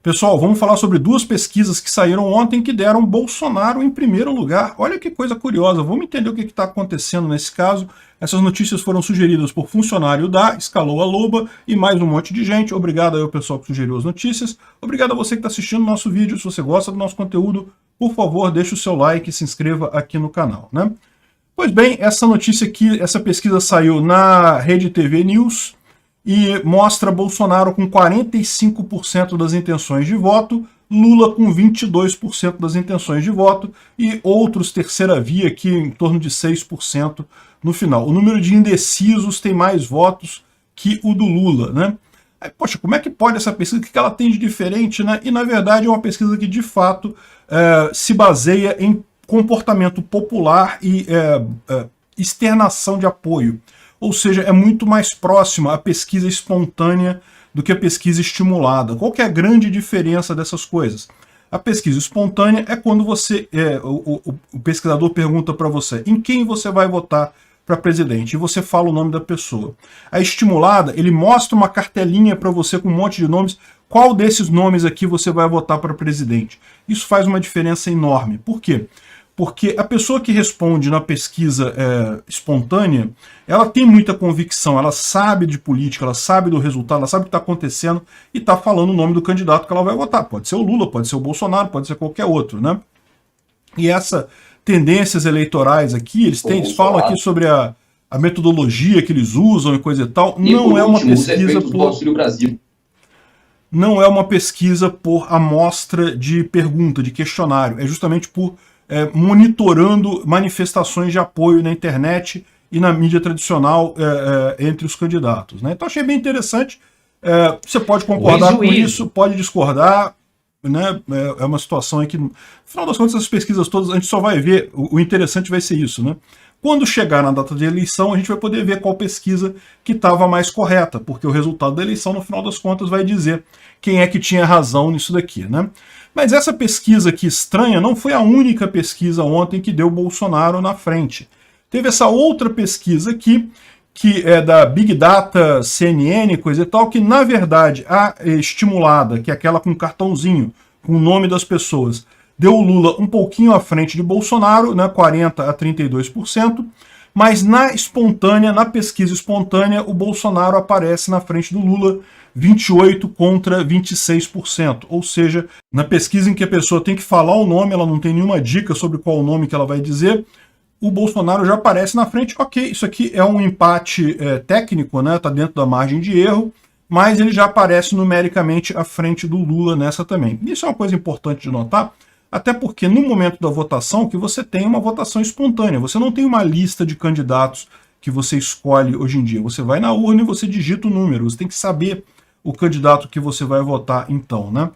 Pessoal, vamos falar sobre duas pesquisas que saíram ontem que deram Bolsonaro em primeiro lugar. Olha que coisa curiosa, vamos entender o que está acontecendo nesse caso. Essas notícias foram sugeridas por funcionário da Escalou a Loba e mais um monte de gente. Obrigado aí ao pessoal que sugeriu as notícias. Obrigado a você que está assistindo o nosso vídeo. Se você gosta do nosso conteúdo, por favor, deixe o seu like e se inscreva aqui no canal, né? Pois bem, essa notícia aqui, essa pesquisa saiu na Rede TV News e mostra Bolsonaro com 45% das intenções de voto, Lula com 22% das intenções de voto e outros terceira via aqui em torno de 6% no final. O número de indecisos tem mais votos que o do Lula, né? Aí, poxa, como é que pode essa pesquisa? O que ela tem de diferente, né? E na verdade é uma pesquisa que de fato se baseia em comportamento popular e externação de apoio. Ou seja, é muito mais próxima a pesquisa espontânea do que a pesquisa estimulada. Qual que é a grande diferença dessas coisas? A pesquisa espontânea é quando você, o pesquisador pergunta para você em quem você vai votar para presidente, e você fala o nome da pessoa. A estimulada, ele mostra uma cartelinha para você com um monte de nomes, qual desses nomes aqui você vai votar para presidente. Isso faz uma diferença enorme. Por quê? Porque a pessoa que responde na pesquisa espontânea, ela tem muita convicção, ela sabe de política, ela sabe do resultado, ela sabe o que está acontecendo e está falando o nome do candidato que ela vai votar. Pode ser o Lula, pode ser o Bolsonaro, pode ser qualquer outro, né? E essas tendências eleitorais aqui, eles falam aqui sobre a metodologia que eles usam e coisa e tal. Não é uma pesquisa não é uma pesquisa por amostra de pergunta, de questionário. É justamente por monitorando manifestações de apoio na internet e na mídia tradicional entre os candidatos, né? Então achei bem interessante. Você pode concordar com isso, pode discordar, né? É uma situação aí que, no final das contas, essas pesquisas todas, a gente só vai ver, o interessante vai ser isso, né? Quando chegar na data de eleição, a gente vai poder ver qual pesquisa que estava mais correta, porque o resultado da eleição, no final das contas, vai dizer quem é que tinha razão nisso daqui, né? Mas essa pesquisa aqui estranha não foi a única pesquisa ontem que deu Bolsonaro na frente. Teve essa outra pesquisa aqui, que é da Big Data, CNN, coisa e tal, que na verdade a estimulada, que é aquela com cartãozinho, com o nome das pessoas, deu o Lula um pouquinho à frente de Bolsonaro, né, 40% a 32%, mas na espontânea, na pesquisa espontânea, o Bolsonaro aparece na frente do Lula, 28% contra 26%. Ou seja, na pesquisa em que a pessoa tem que falar o nome, ela não tem nenhuma dica sobre qual o nome que ela vai dizer, o Bolsonaro já aparece na frente. Ok, isso aqui é um empate técnico, né? Está dentro da margem de erro, mas ele já aparece numericamente à frente do Lula nessa também. Isso é uma coisa importante de notar, até porque no momento da votação, que você tem uma votação espontânea, você não tem uma lista de candidatos que você escolhe hoje em dia. Você vai na urna e você digita o número, você tem que saber o candidato que você vai votar então, né?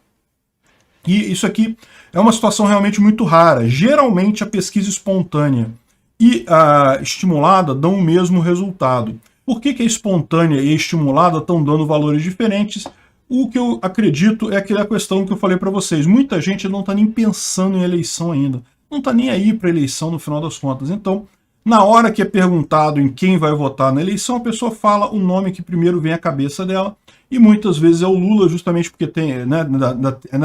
E isso aqui é uma situação realmente muito rara. Geralmente a pesquisa espontânea e a estimulada dão o mesmo resultado. Por que a espontânea e a estimulada estão dando valores diferentes? O que eu acredito é aquela questão que eu falei para vocês. Muita gente não está nem pensando em eleição ainda. Não está nem aí para eleição no final das contas. Então, na hora que é perguntado em quem vai votar na eleição, a pessoa fala o nome que primeiro vem à cabeça dela. E muitas vezes é o Lula, justamente porque tem,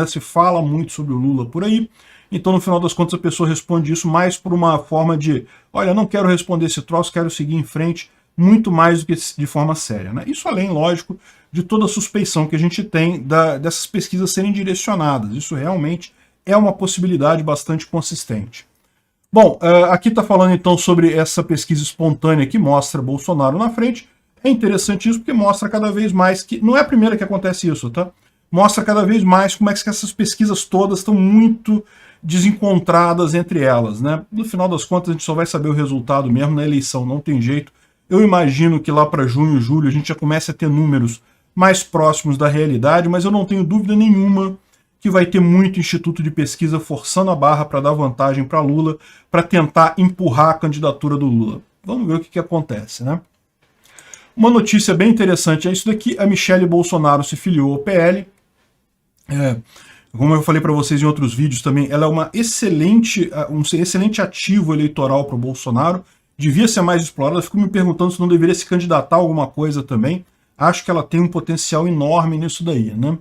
se fala muito sobre o Lula por aí. Então, no final das contas, a pessoa responde isso mais por uma forma de, olha, não quero responder esse troço, quero seguir em frente, muito mais do que de forma séria, né? Isso além, lógico, de toda a suspeição que a gente tem dessas pesquisas serem direcionadas. Isso realmente é uma possibilidade bastante consistente. Bom, aqui está falando então sobre essa pesquisa espontânea que mostra Bolsonaro na frente. É interessante isso porque mostra cada vez mais que... Não é a primeira que acontece isso, tá? Mostra cada vez mais como é que essas pesquisas todas estão muito desencontradas entre elas, né? No final das contas, a gente só vai saber o resultado mesmo na eleição, não tem jeito. Eu imagino que lá para junho, julho, a gente já comece a ter números mais próximos da realidade, mas eu não tenho dúvida nenhuma que vai ter muito instituto de pesquisa forçando a barra para dar vantagem para Lula, para tentar empurrar a candidatura do Lula. Vamos ver o que acontece, né? Uma notícia bem interessante é isso daqui, a Michele Bolsonaro se filiou ao PL. Como eu falei para vocês em outros vídeos também, ela é um excelente ativo eleitoral para o Bolsonaro, devia ser mais explorada, eu fico me perguntando se não deveria se candidatar a alguma coisa também. Acho que ela tem um potencial enorme nisso daí, né?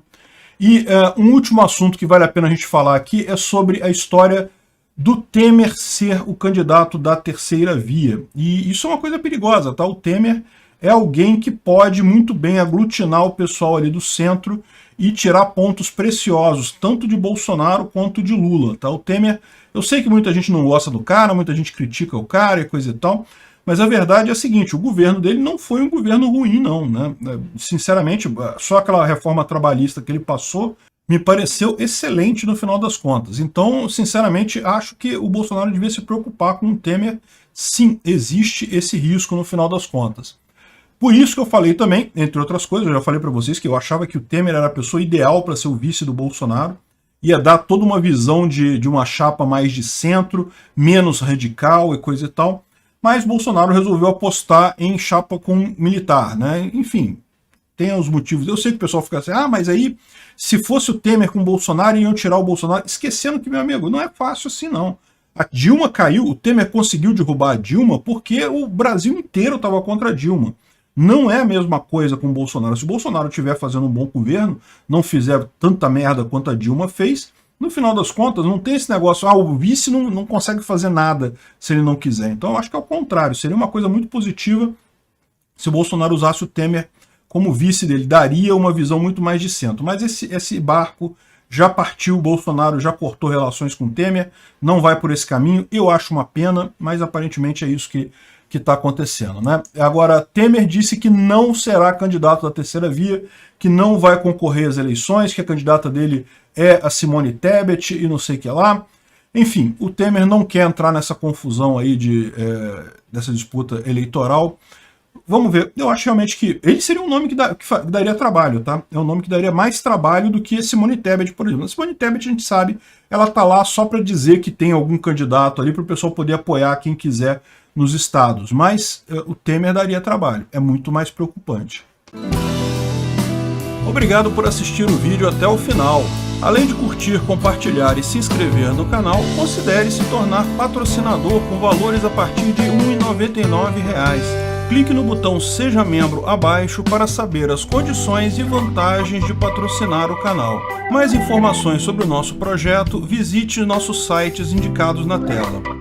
E um último assunto que vale a pena a gente falar aqui é sobre a história do Temer ser o candidato da terceira via. E isso é uma coisa perigosa, tá? O Temer é alguém que pode muito bem aglutinar o pessoal ali do centro e tirar pontos preciosos, tanto de Bolsonaro quanto de Lula, tá? O Temer, eu sei que muita gente não gosta do cara, muita gente critica o cara e coisa e tal, mas a verdade é a seguinte, o governo dele não foi um governo ruim, não, né? Sinceramente, só aquela reforma trabalhista que ele passou me pareceu excelente no final das contas. Então, sinceramente, acho que o Bolsonaro devia se preocupar com o Temer. Sim, existe esse risco no final das contas. Por isso que eu falei também, entre outras coisas, eu já falei para vocês que eu achava que o Temer era a pessoa ideal para ser o vice do Bolsonaro, ia dar toda uma visão de uma chapa mais de centro, menos radical e coisa e tal, mas Bolsonaro resolveu apostar em chapa com militar, né? Enfim, tem os motivos. Eu sei que o pessoal fica assim, mas aí, se fosse o Temer com o Bolsonaro, iam tirar o Bolsonaro, esquecendo que, meu amigo, não é fácil assim não. A Dilma caiu, o Temer conseguiu derrubar a Dilma porque o Brasil inteiro estava contra a Dilma. Não é a mesma coisa com o Bolsonaro. Se o Bolsonaro estiver fazendo um bom governo, não fizer tanta merda quanto a Dilma fez, no final das contas não tem esse negócio, o vice não consegue fazer nada se ele não quiser. Então eu acho que é o contrário, seria uma coisa muito positiva se o Bolsonaro usasse o Temer como vice dele, daria uma visão muito mais de centro. Mas esse barco já partiu, o Bolsonaro já cortou relações com o Temer, não vai por esse caminho, eu acho uma pena, mas aparentemente é isso que está acontecendo, né? Agora, Temer disse que não será candidato da terceira via, que não vai concorrer às eleições, que a candidata dele é a Simone Tebet e não sei o que lá. Enfim, o Temer não quer entrar nessa confusão aí dessa disputa eleitoral. Vamos ver, eu acho realmente que ele seria um nome que daria trabalho, tá? É um nome que daria mais trabalho do que a Simone Tebet, por exemplo. A Simone Tebet, a gente sabe, ela tá lá só para dizer que tem algum candidato ali para o pessoal poder apoiar quem quiser nos estados, mas o Temer daria trabalho, é muito mais preocupante. Obrigado por assistir o vídeo até o final. Além de curtir, compartilhar e se inscrever no canal, considere se tornar patrocinador com valores a partir de R$ 1,99. Clique no botão Seja Membro abaixo para saber as condições e vantagens de patrocinar o canal. Mais informações sobre o nosso projeto, visite nossos sites indicados na tela.